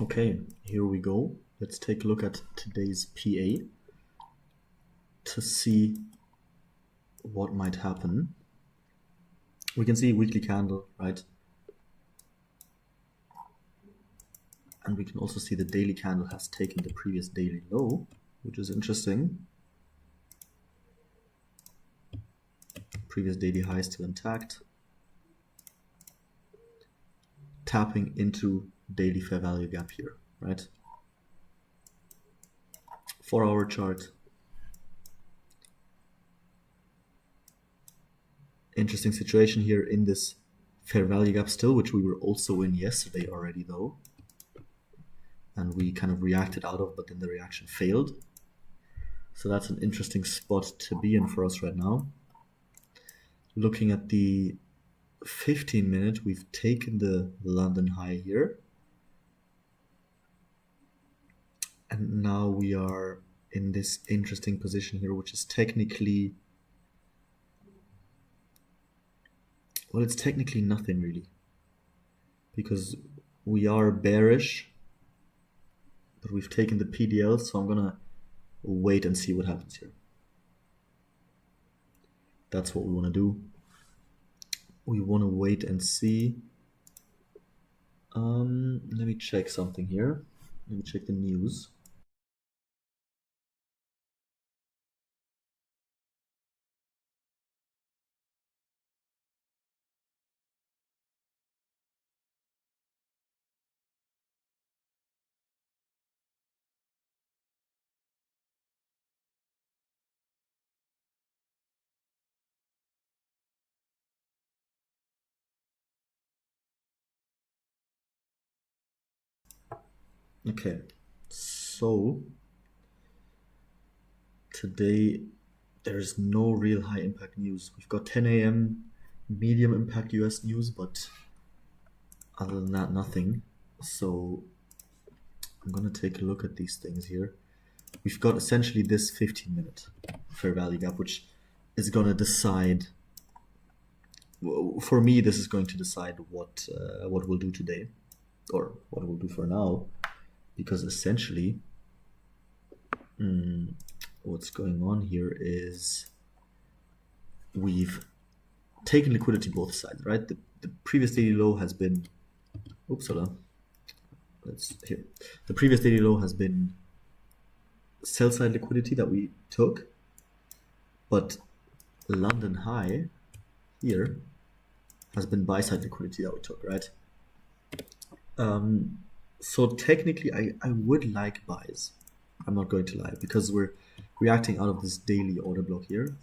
Okay, here we go. Let's take a look at today's PA to see what might happen. We can see weekly candle, right? And we can also see the daily candle has taken the previous daily low, which is interesting. Previous daily high is still intact. Tapping into daily fair value gap here, right? 4-hour chart. Interesting situation here in this fair value gap still, which we were also in yesterday already though. And we kind of reacted out of, but then the reaction failed. So that's an interesting spot to be in for us right now. Looking at the 15-minute, we've taken the London high here. And now we are in this interesting position here, which is technically, well, it's technically nothing really, because we are bearish, but we've taken the PDL, so I'm gonna wait and see what happens here. That's what we want to do. We want to wait and see. Let me check something here. Let me check the news. Okay, so today there's no real high impact news. We've got 10 a.m. medium impact US news, but other than that, nothing. So I'm gonna take a look at these things here. We've got essentially this 15-minute fair value gap, which is gonna decide. For me, this is going to decide what we'll do today, or what we'll do for now, because essentially, what's going on here is we've taken liquidity both sides, right? The previous daily low has been, the previous daily low has been sell side liquidity that we took, but London high here has been buy side liquidity that we took, right? So technically I would like buys. I'm not going to lie, because we're reacting out of this daily order block here,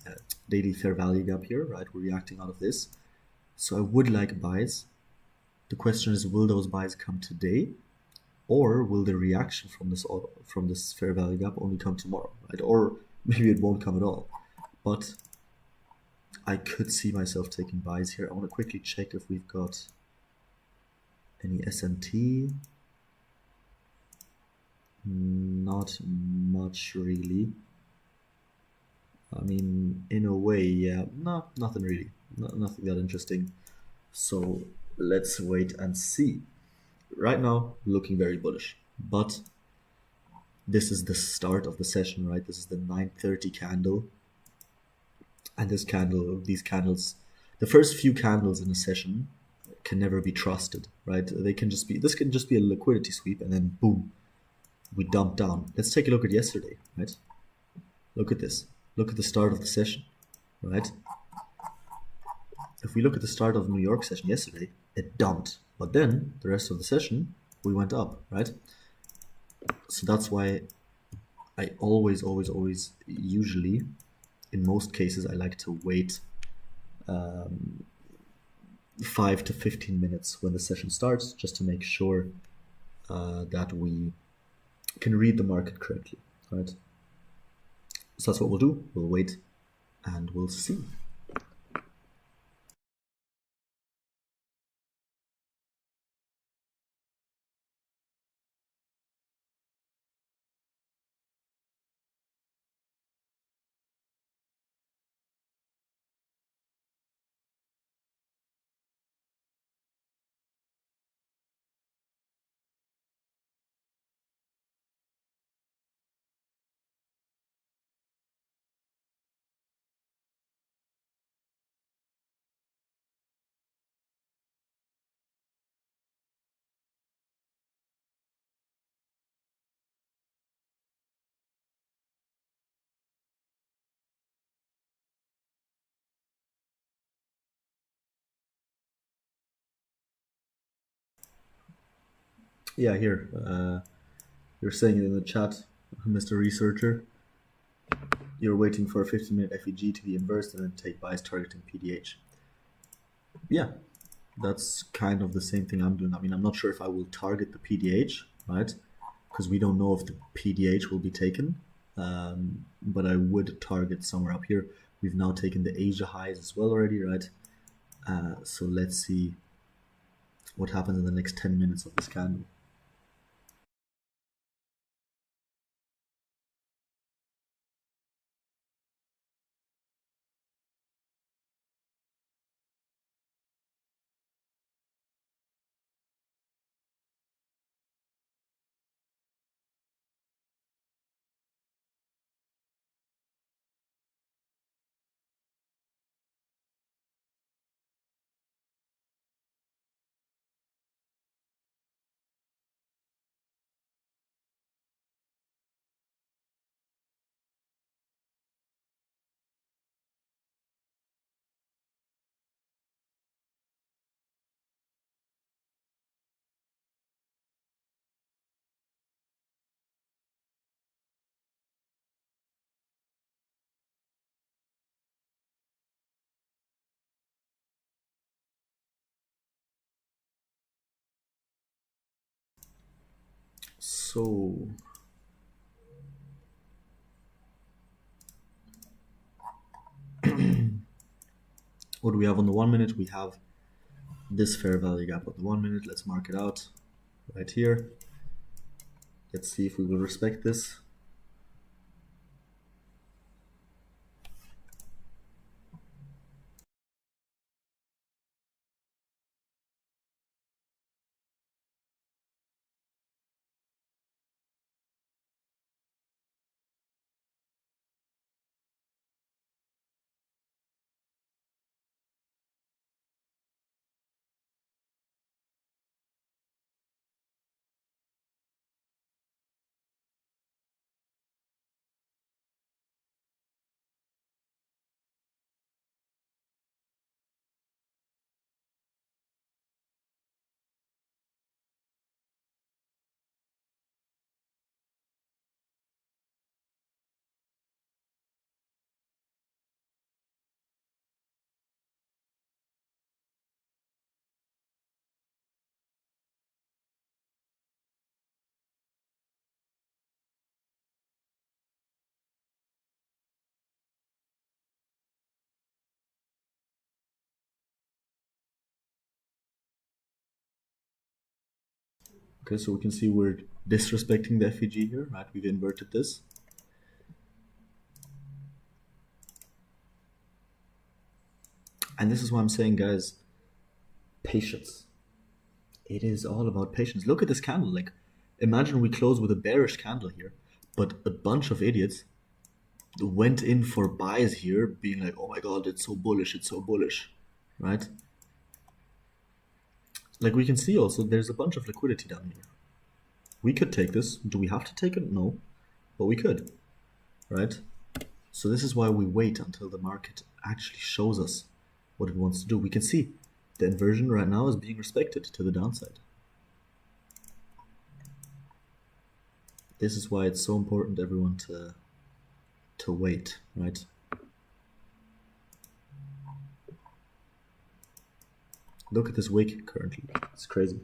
daily fair value gap here, right? We're reacting out of this. So I would like buys. The question is, will those buys come today, or will the reaction from this fair value gap only come tomorrow, right? Or maybe it won't come at all. But I could see myself taking buys here. I want to quickly check if we've got any SMT. Not much really. I mean, in a way, yeah, no, nothing really, nothing that interesting. So let's wait and see. Right now, looking very bullish, but this is the start of the session, right? This is the 9:30 candle, and these candles, the first few candles in a session can never be trusted, right? This can just be a liquidity sweep, and then boom, we dump down. Let's take a look at yesterday, right? Look at this. Look at the start of the session, right? If we look at the start of New York session yesterday, it dumped, but then the rest of the session we went up, right? So that's why I always, usually, in most cases, I like to wait 5 to 15 minutes when the session starts, just to make sure that we can read the market correctly, right? So that's what we'll do. We'll wait and we'll see. Yeah, here. You're saying it in the chat, Mr. Researcher. You're waiting for a 15-minute FEG to be inversed and then take bias targeting PDH. Yeah, that's kind of the same thing I'm doing. I mean, I'm not sure if I will target the PDH, right? Because we don't know if the PDH will be taken. But I would target somewhere up here. We've now taken the Asia highs as well already, right? So let's see what happens in the next 10 minutes of this candle. So what do we have on the 1 minute? We have this fair value gap on the 1 minute. Let's mark it out right here. Let's see if we will respect this. Okay, so we can see we're disrespecting the FEG here, right? We've inverted this. And this is why I'm saying, guys, patience. It is all about patience. Look at this candle. Like, imagine we close with a bearish candle here, but a bunch of idiots went in for buys here, being like, oh my god, it's so bullish, right? Like, we can see also there's a bunch of liquidity down here. We could take this. Do we have to take it? No, but we could, right? So this is why we wait until the market actually shows us what it wants to do. We can see the inversion right now is being respected to the downside. This is why it's so important, everyone, to wait, right? Look at this wick currently. It's crazy.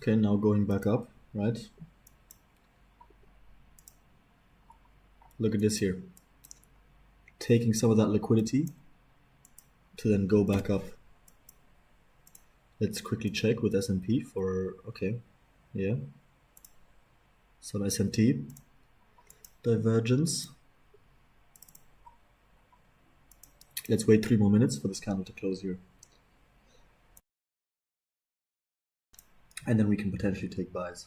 Okay, now going back up, right? Look at this here. Taking some of that liquidity to then go back up. Let's quickly check with S&P for, okay, yeah. Some S&T divergence. Let's wait 3 more minutes for this candle to close here. And then we can potentially take buys.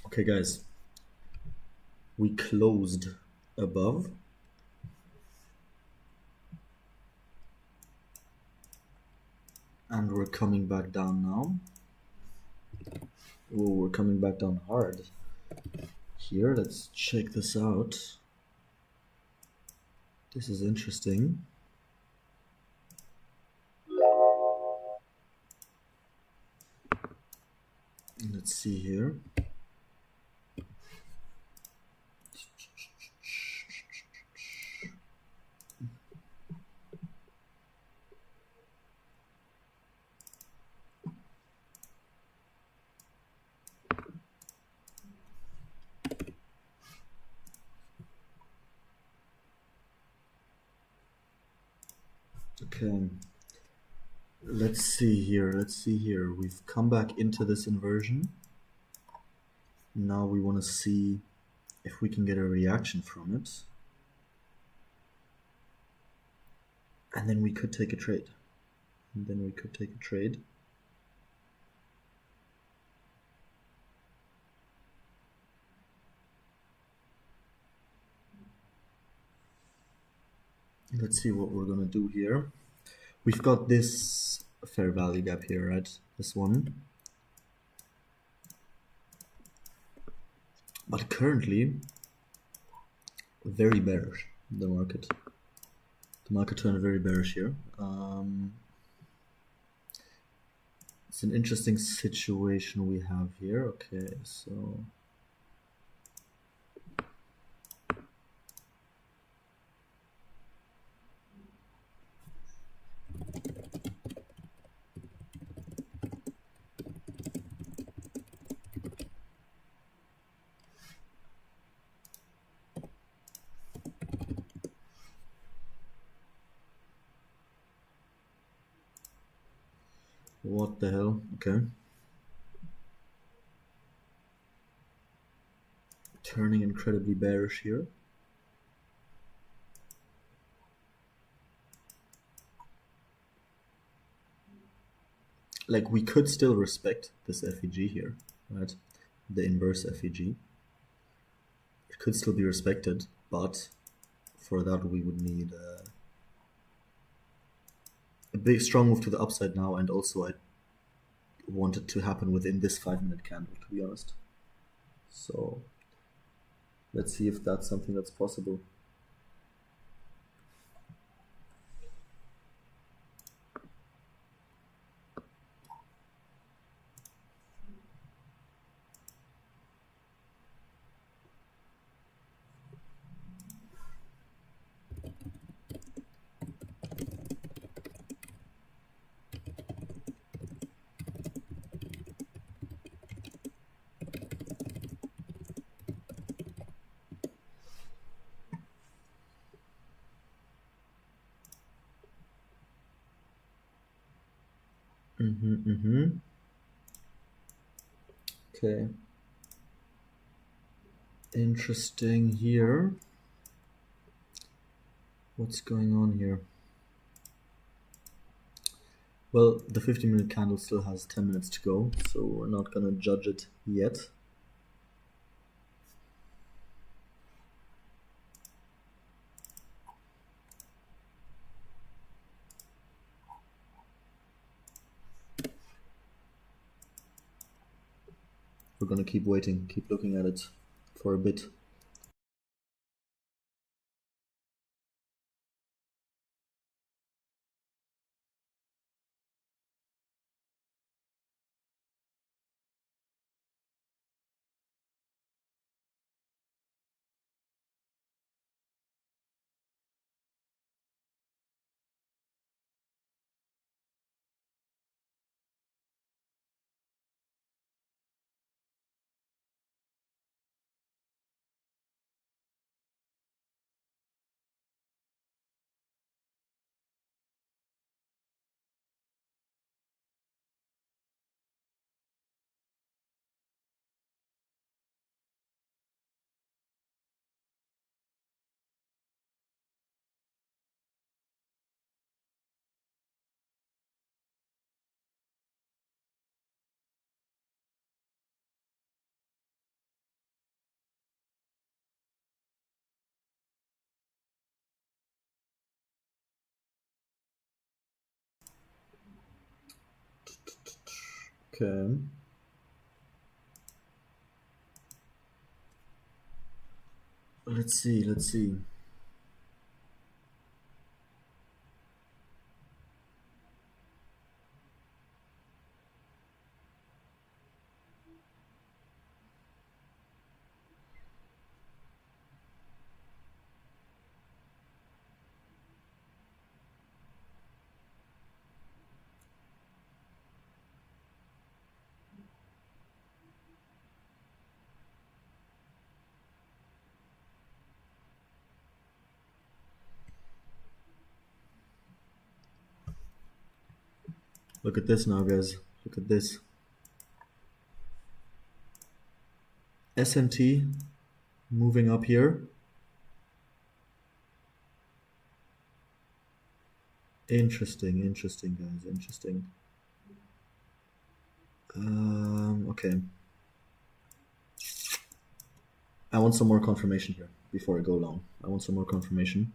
Okay, guys, we closed above. And we're coming back down now. Oh, we're coming back down hard. Here, let's check this out. This is interesting. Let's see here. Okay. Let's see here. We've come back into this inversion. Now we want to see if we can get a reaction from it. And then we could take a trade. Let's see what we're gonna do here. We've got this fair value gap here, right? This one. But currently, very bearish, the market. The market turned very bearish here. It's an interesting situation we have here. Okay, so what the hell? Okay. Turning incredibly bearish here. Like, we could still respect this FEG here, right? The inverse FEG. It could still be respected, but for that we would need a big strong move to the upside now, and also I want it to happen within this 5-minute candle, to be honest. So let's see if that's something that's possible. Okay. Interesting here. What's going on here? Well, the 15-minute candle still has 10 minutes to go, so we're not gonna judge it yet. We're gonna keep waiting, keep looking at it for a bit. Okay. Let's see. Look at this now, guys. Look at this. S&T moving up here. Interesting, interesting, guys. Interesting. Okay. I want some more confirmation here before I go long. I want some more confirmation.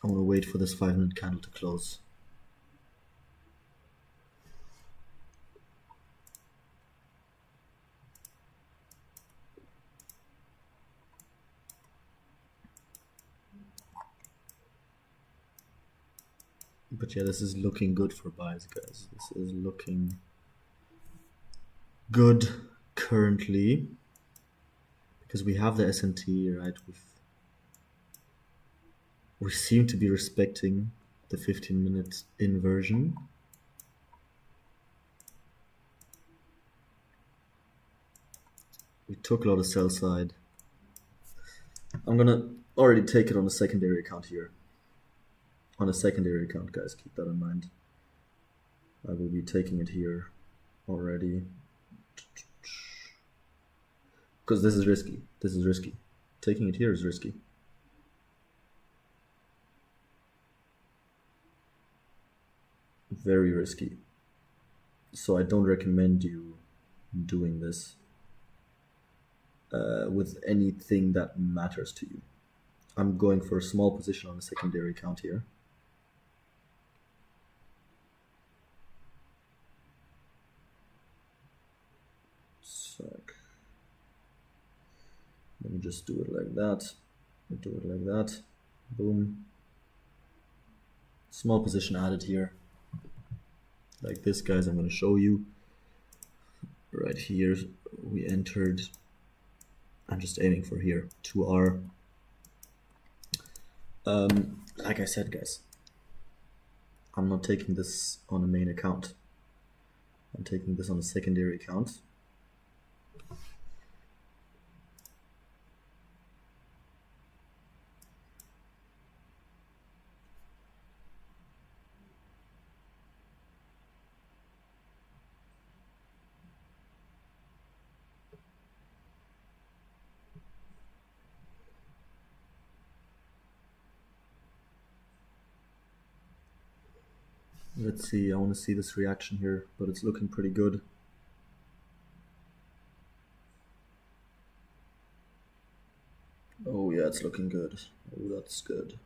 I want to wait for this 5-minute candle to close. But yeah, this is looking good for buys, guys. This is looking good currently because we have the S&T, right? We seem to be respecting the 15-minute inversion. We took a lot of sell side. I'm gonna already take it on a secondary account here. On a secondary account, guys, keep that in mind. I will be taking it here already. Because this is risky. This is risky. Taking it here is risky. Very risky. So I don't recommend you doing this with anything that matters to you. I'm going for a small position on a secondary account here. Let me just do it like that. Do it like that. Boom. Small position added here. Like this, guys, I'm going to show you. Right here, we entered. I'm just aiming for here. 2R. Like I said, guys, I'm not taking this on a main account. I'm taking this on a secondary account. Let's see, I want to see this reaction here, but it's looking pretty good. Oh yeah, it's looking good. Oh, that's good.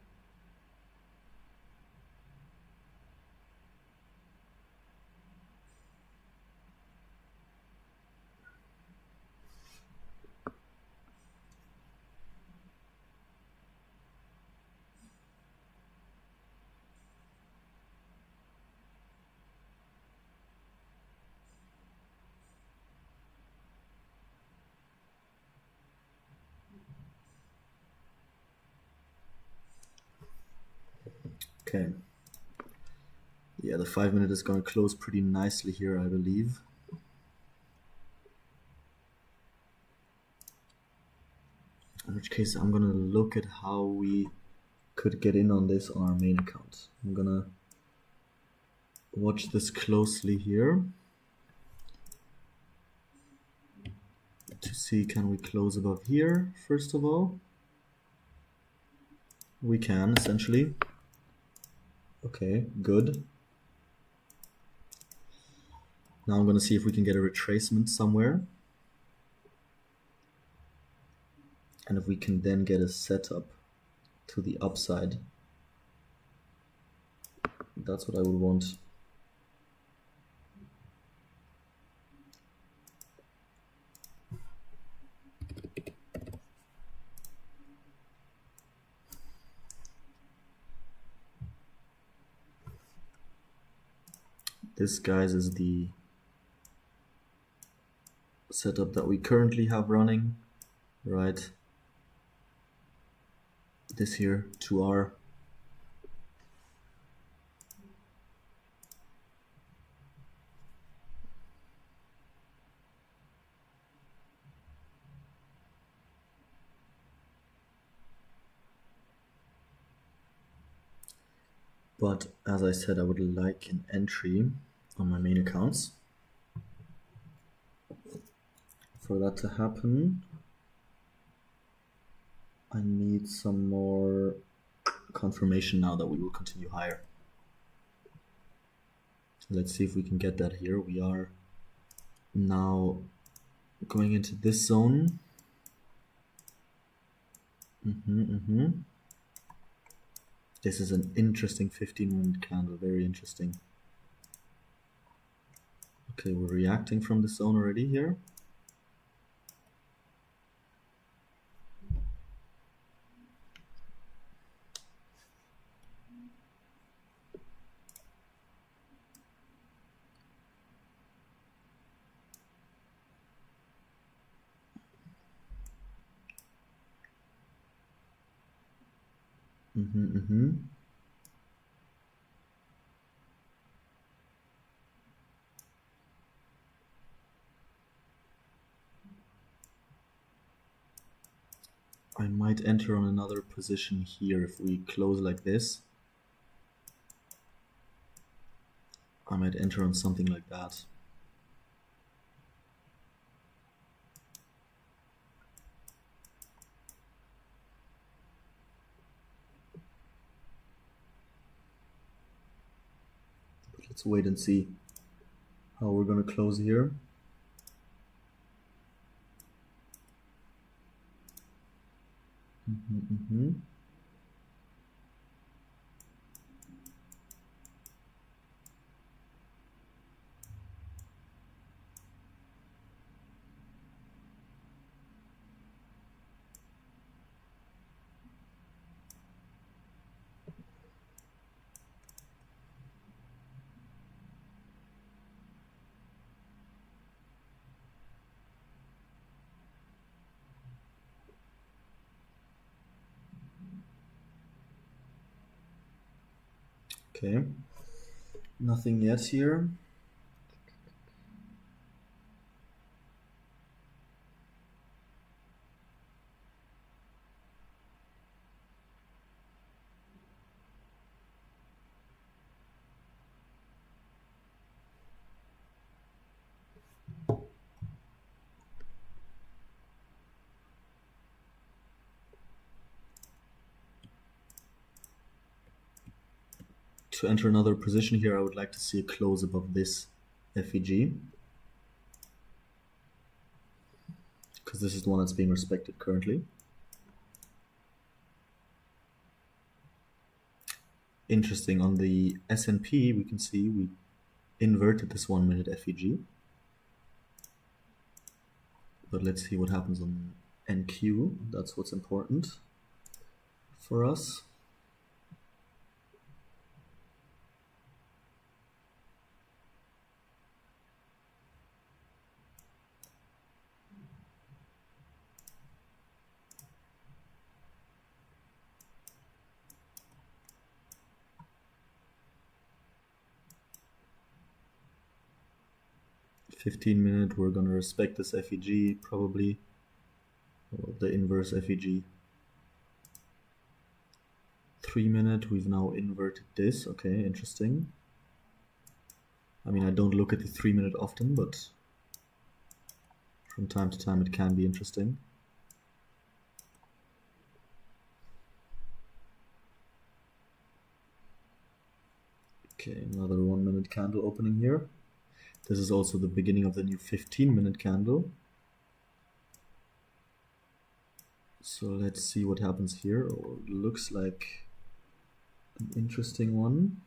Okay. Yeah, the 5-minute is going to close pretty nicely here, I believe. In which case, I'm going to look at how we could get in on this on our main account. I'm going to watch this closely here to see, can we close above here, first of all? We can, essentially. Okay, good. Now I'm going to see if we can get a retracement somewhere. And if we can then get a setup to the upside. That's what I would want. This, guys, is the setup that we currently have running, right? This here, 2R. But as I said, I would like an entry on my main accounts. For that to happen, I need some more confirmation now that we will continue higher. Let's see if we can get that here. We are now going into this zone. This is an interesting 15-minute candle, very interesting. Okay, we're reacting from the zone already here. I might enter on another position here if we close like this. I might enter on something like that. But let's wait and see how we're going to close here. Mm-hmm. 'Kay. Nothing yet here. To enter another position here, I would like to see a close above this FEG, because this is the one that's being respected currently. Interesting, on the S&P we can see we inverted this 1 minute FEG, but let's see what happens on NQ. That's what's important for us. $15-minute, we're gonna respect this FEG probably, or the inverse FEG. 3-minute, we've now inverted this. Okay, interesting. I mean, I don't look at the 3-minute often, but from time to time it can be interesting. Okay, another 1-minute candle opening here. This is also the beginning of the new 15-minute candle. So let's see what happens here. Oh, it looks like an interesting one.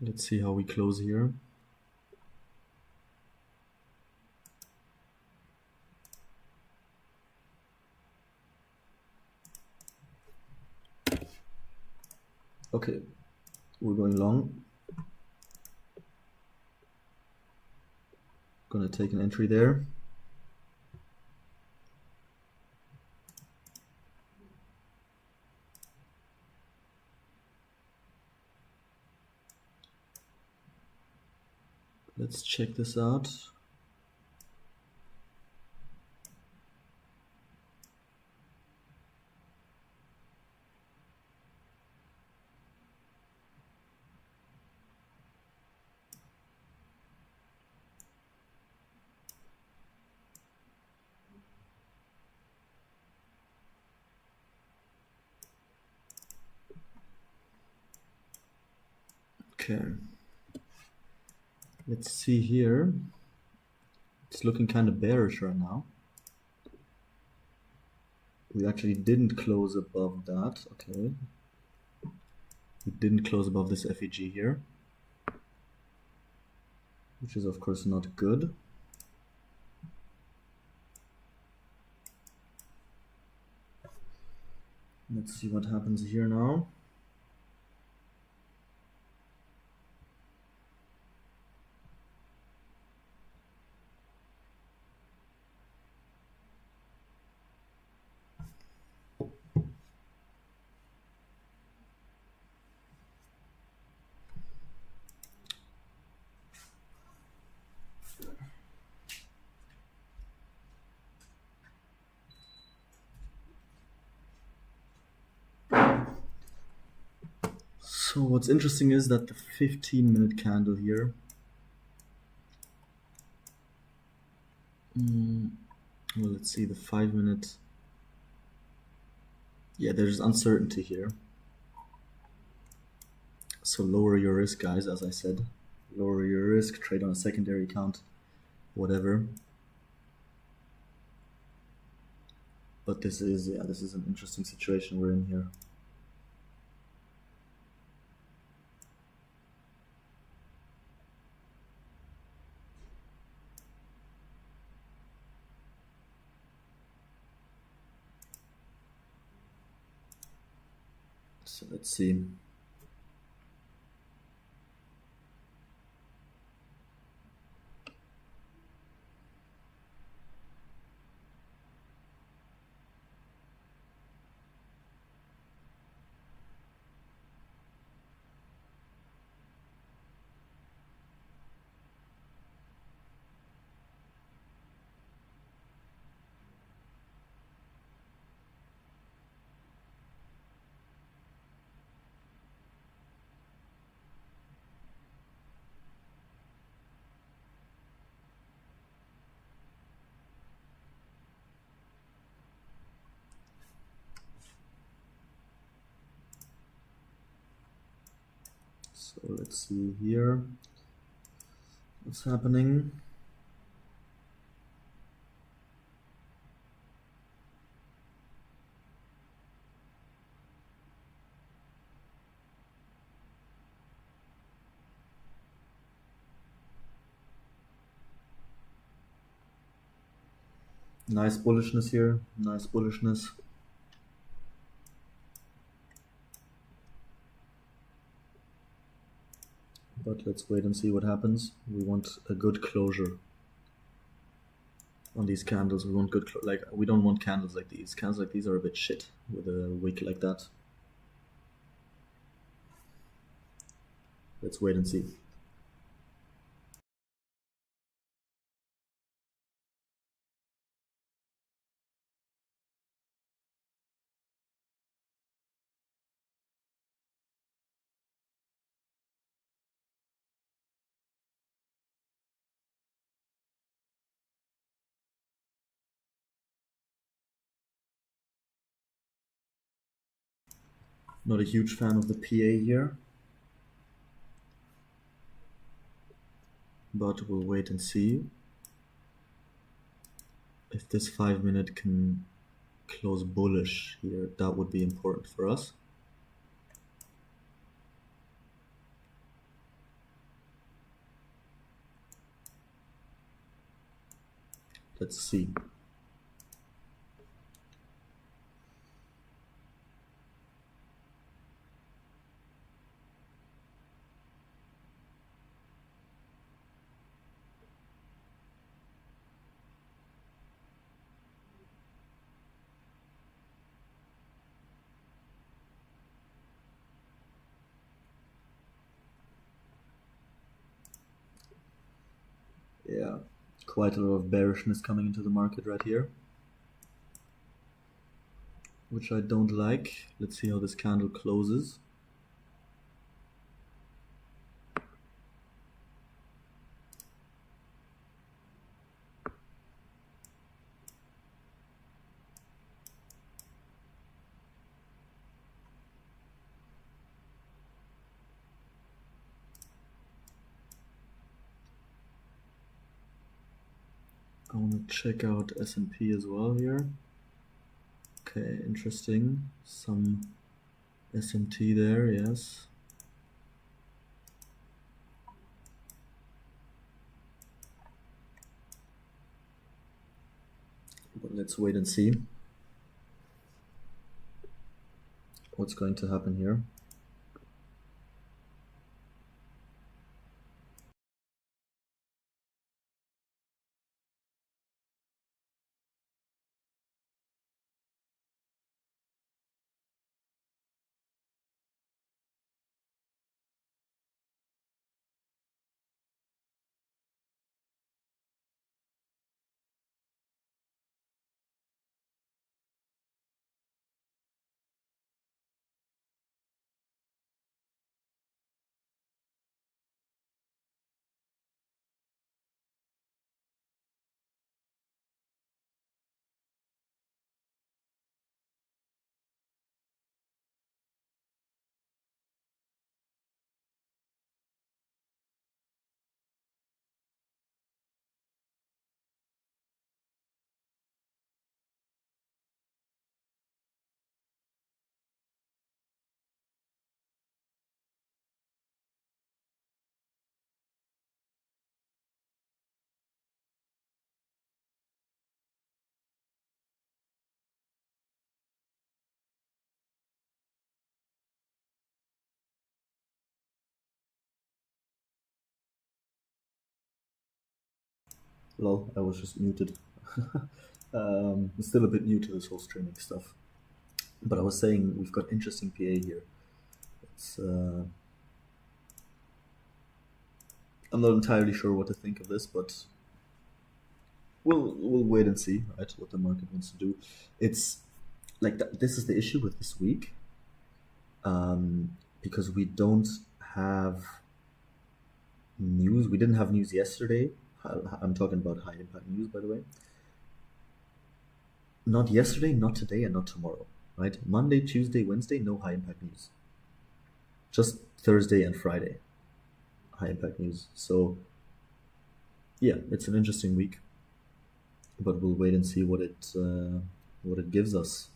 Let's see how we close here. Okay, we're going long. Gonna take an entry there. Let's check this out. Okay. Let's see here. It's looking kind of bearish right now. We actually didn't close above that. Okay. We didn't close above this FEG here, which is of course not good. Let's see what happens here now. So what's interesting is that the 15-minute candle here, well, let's see the 5-minute. Yeah, there's uncertainty here. So lower your risk, guys, as I said. Lower your risk, trade on a secondary account, whatever. But this is an interesting situation we're in here. So let's see. So let's see here what's happening. Nice bullishness here, nice bullishness. But let's wait and see what happens. We want a good closure on these candles. We want good, we don't want candles like these. Candles like these are a bit shit with a wick like that. Let's wait and see. Not a huge fan of the PA here, but we'll wait and see if this 5-minute can close bullish here. That would be important for us. Let's see. Yeah, quite a lot of bearishness coming into the market right here, which I don't like. Let's see how this candle closes. I want to check out S&P as well here. Okay, interesting. Some SMT there, yes. But let's wait and see what's going to happen here. Lol, I was just muted. I'm still a bit new to this whole streaming stuff. But I was saying we've got interesting PA here. It's, I'm not entirely sure what to think of this, but we'll wait and see, right, what the market wants to do. It's like this is the issue with this week, because we don't have news. We didn't have news yesterday. I'm talking about high impact news, by the way. Not yesterday, not today, and not tomorrow, right? Monday, Tuesday, Wednesday, no high impact news. Just Thursday and Friday, high impact news. So yeah, it's an interesting week, but we'll wait and see what it gives us.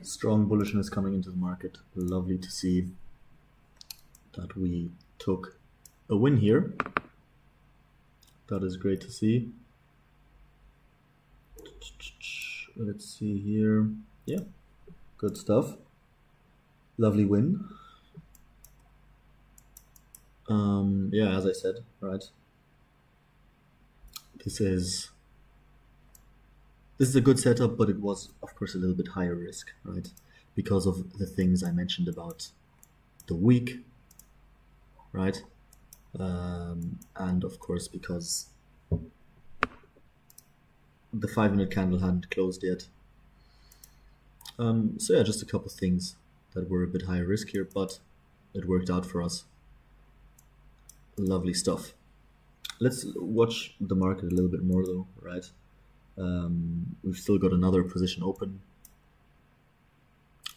Strong bullishness coming into the market. Lovely to see that we took a win here. That is great to see. Let's see here. Yeah, good stuff. Lovely win. Yeah, as I said, right. This is a good setup, but it was, of course, a little bit higher risk, right? Because of the things I mentioned about the week, right? and of course because the 5-minute candle hadn't closed yet. So yeah, just a couple things that were a bit higher risk here, but it worked out for us. Lovely stuff. Let's watch the market a little bit more though, right? We've still got another position open,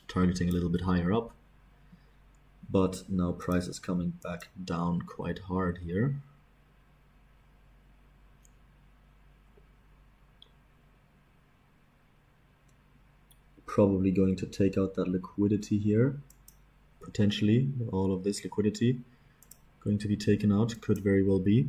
targeting a little bit higher up, but now price is coming back down quite hard here. Probably going to take out that liquidity here, potentially all of this liquidity going to be taken out, could very well be.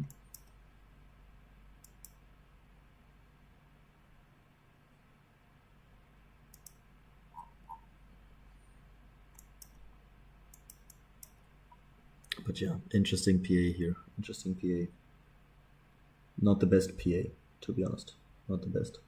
But yeah, interesting PA here, interesting PA. Not the best PA, to be honest, not the best.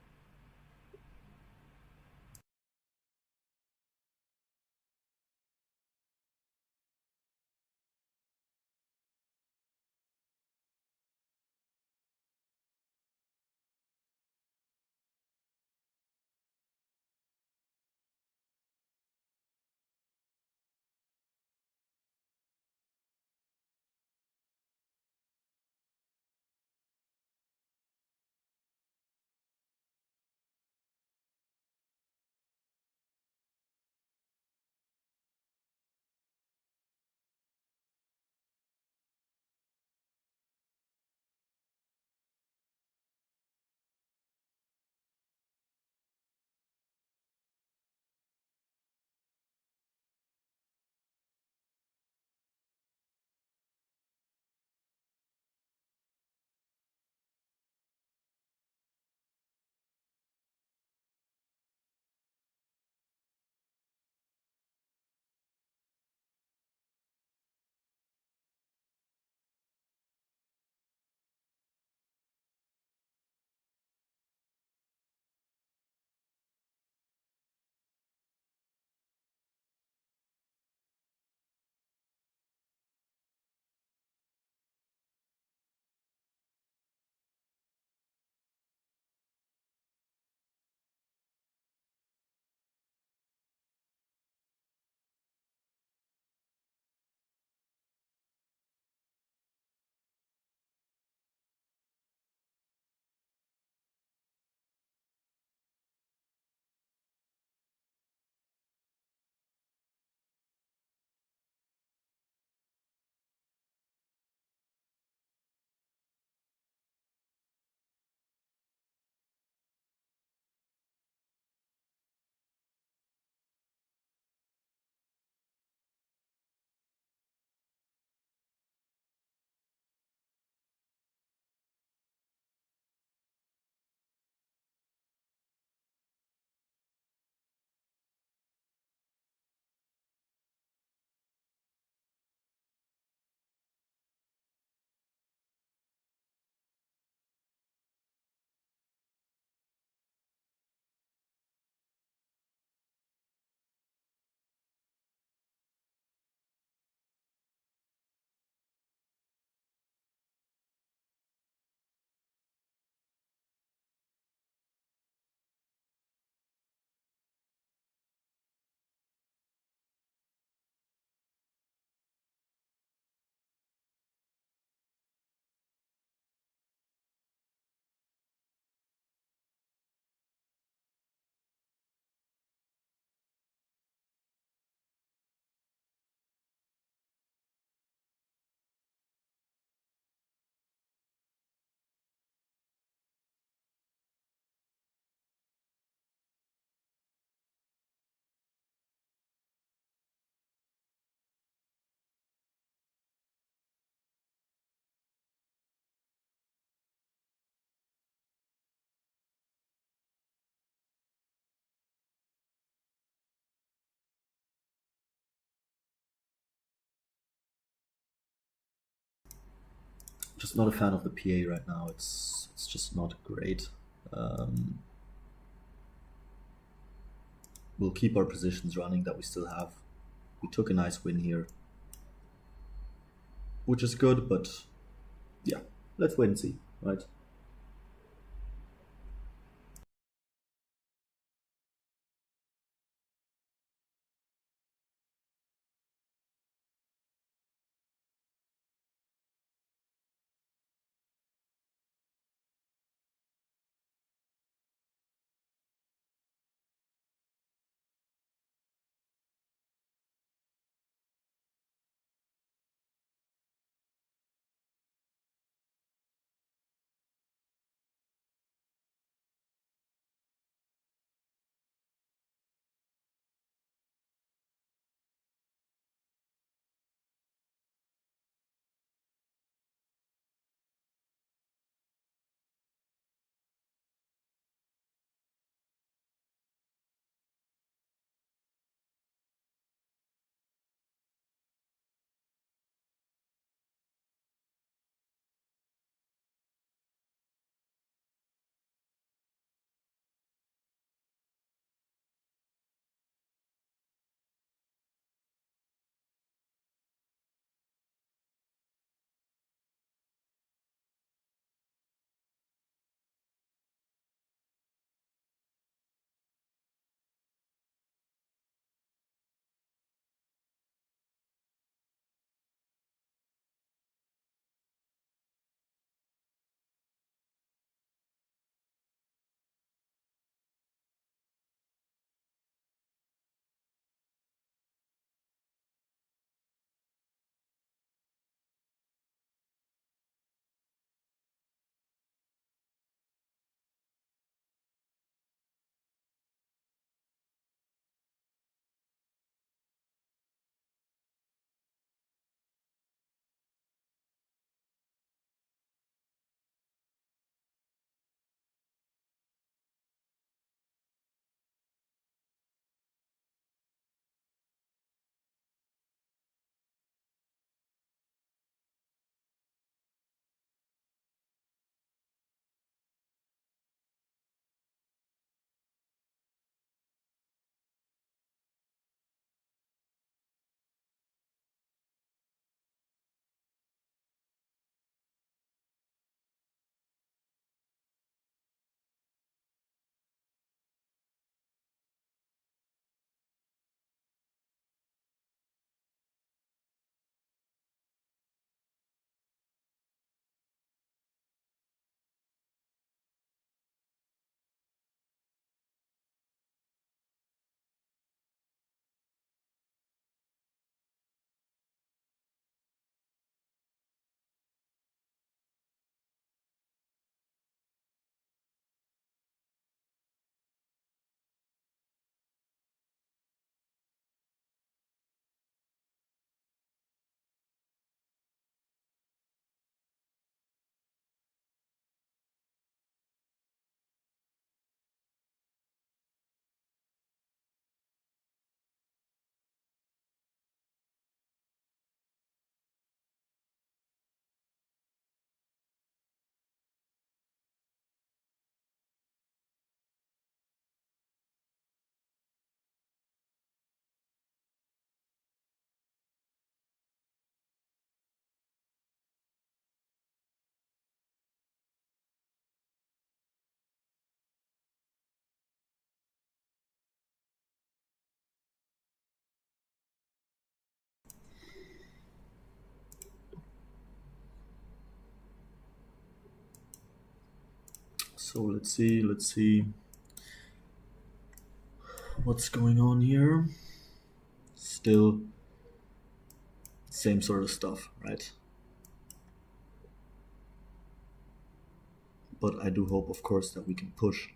Just not a fan of the PA right now. It's just not great. We'll keep our positions running that we still have. We took a nice win here, which is good, but yeah, let's wait and see, right? So let's see what's going on here. Still same sort of stuff, right? But I do hope, of course, that we can push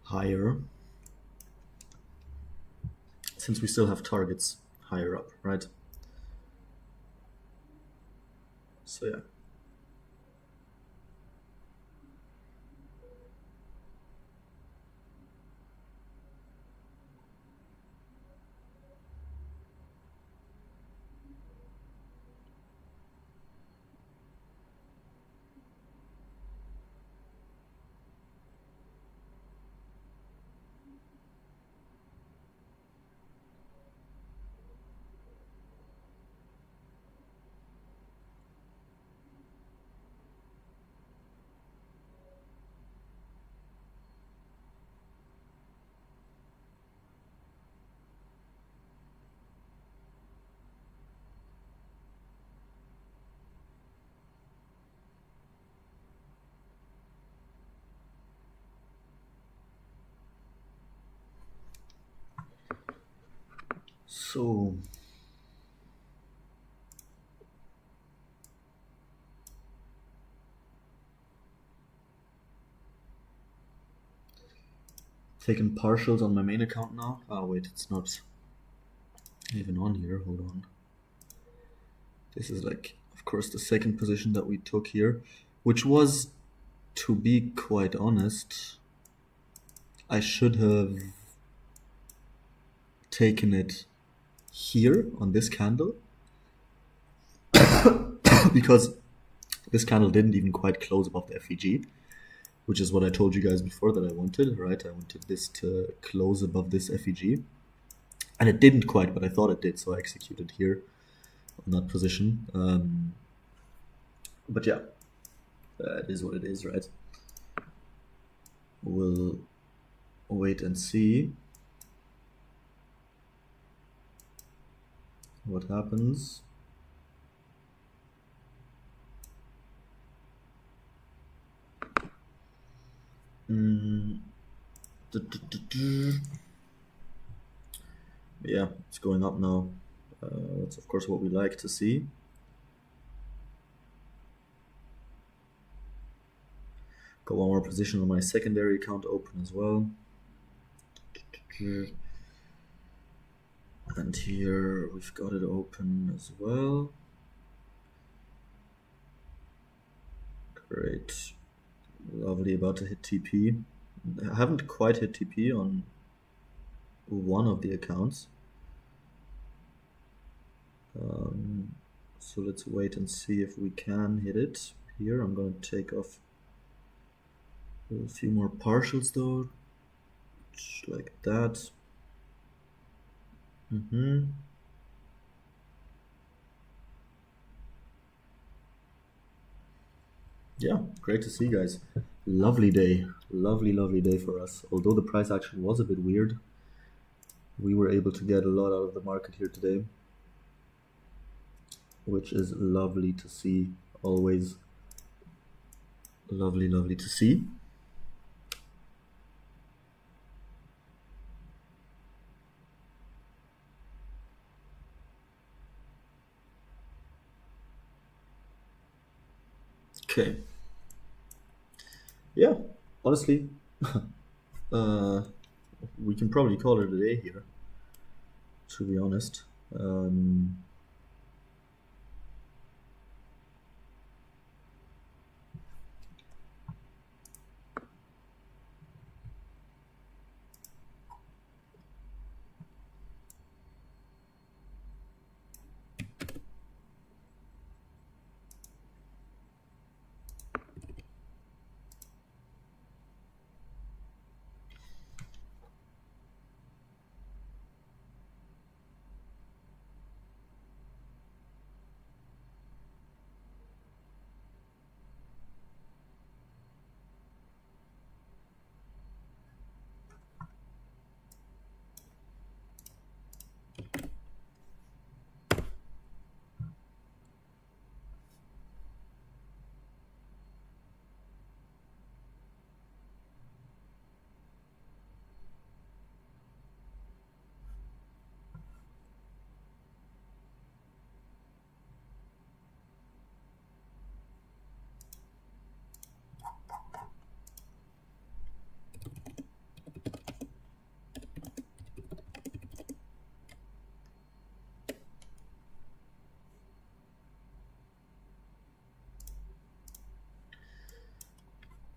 higher since we still have targets higher up, right? So yeah. So taking partials on my main account now. Oh wait, it's not even on here. Hold on. This is like, of course, the second position that we took here, which was, to be quite honest, I should have taken it here on this candle because this candle didn't even quite close above the FEG, which is what I told you guys before that I wanted, right? I wanted this to close above this FEG, and it didn't quite, but I thought it did, so I executed here on that position. But yeah, it is what it is, right? We'll wait and see what happens. Yeah, it's going up now. That's of course what we like to see. Got one more position on my secondary account open as well. And here we've got it open as well. Great. Lovely, about to hit TP. I haven't quite hit TP on one of the accounts. So let's wait and see if we can hit it. Here I'm going to take off a few more partials though, just like that. Yeah, great to see, guys. Lovely day, lovely day for us. Although the price action was a bit weird, we were able to get a lot out of the market here today, which is lovely to see. Always lovely to see. Okay. Yeah, honestly, we can probably call it a day here, to be honest.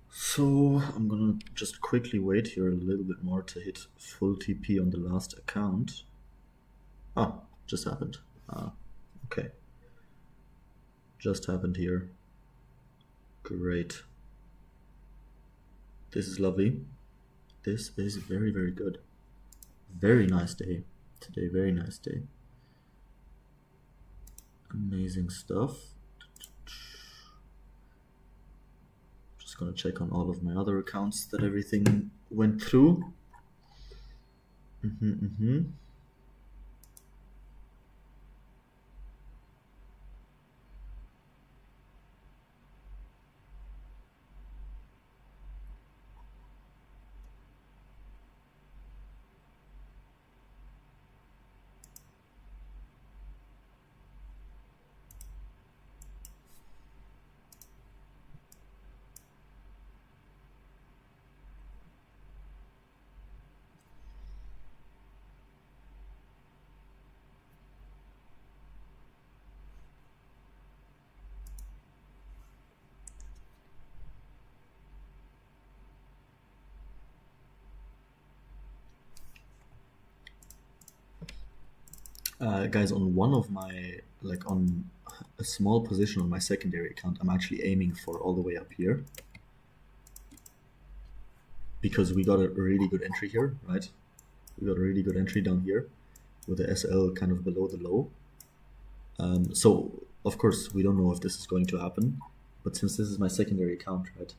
So I'm gonna just quickly wait here a little bit more to hit full TP on the last account. Ah, just happened. Okay. Just happened here. Great. This is lovely. This is very good. Very nice day today, very nice day. Amazing stuff. Just gonna check on all of my other accounts that everything went through. Guys, on one of my, like on a small position on my secondary account, I'm actually aiming for all the way up here because we got a really good entry here, right? We got a really good entry down here with the SL kind of below the low. So of course we don't know if this is going to happen, but since this is my secondary account, right,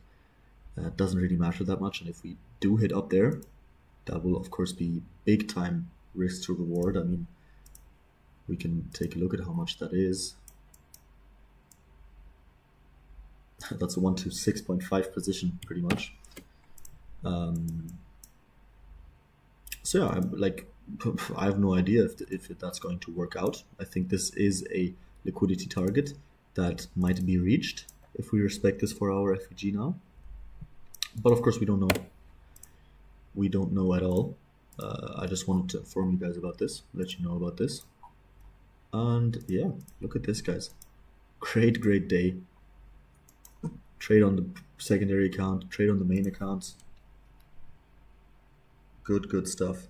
it doesn't really matter that much. And if we do hit up there, that will of course be big time risk to reward. I mean, we can take a look at how much that is. That's a 1 to 6.5 position pretty much. So yeah, I'm like, I have no idea if that's going to work out. I think this is a liquidity target that might be reached if we respect this 4-hour FEG now. But of course we don't know. We don't know at all. I just wanted to inform you guys about this, let you know about this. And yeah, look at this, guys. Great day. Trade on the secondary account, trade on the main account. Good stuff.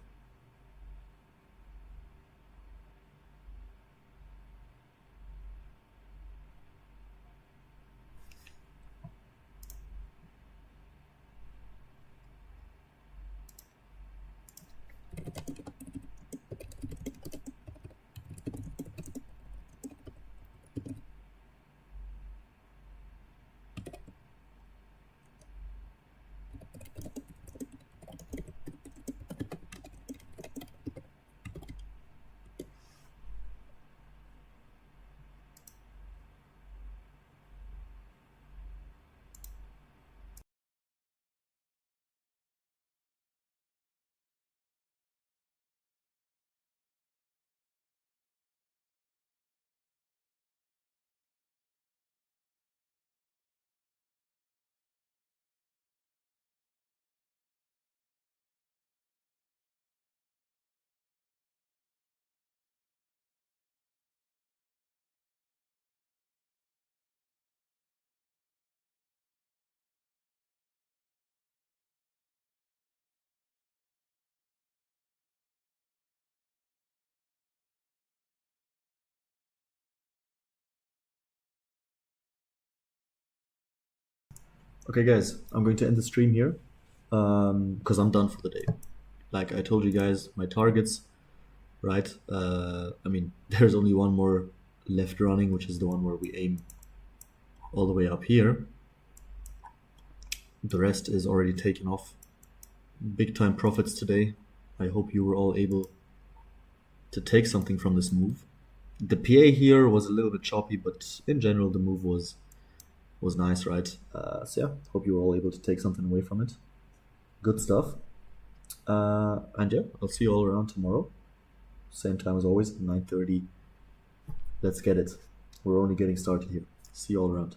Okay, guys, I'm going to end the stream here because I'm done for the day. Like I told you guys, my targets, right? I mean, there's only one more left running, which is the one where we aim all the way up here. The rest is already taken off. Big time profits today. I hope you were all able to take something from this move. The PA here was a little bit choppy, but in general the move was nice, right? So yeah, hope you were all able to take something away from it. Good stuff. And yeah, I'll see you all around tomorrow. Same time as always, 9:30. Let's get it. We're only getting started here. See you all around.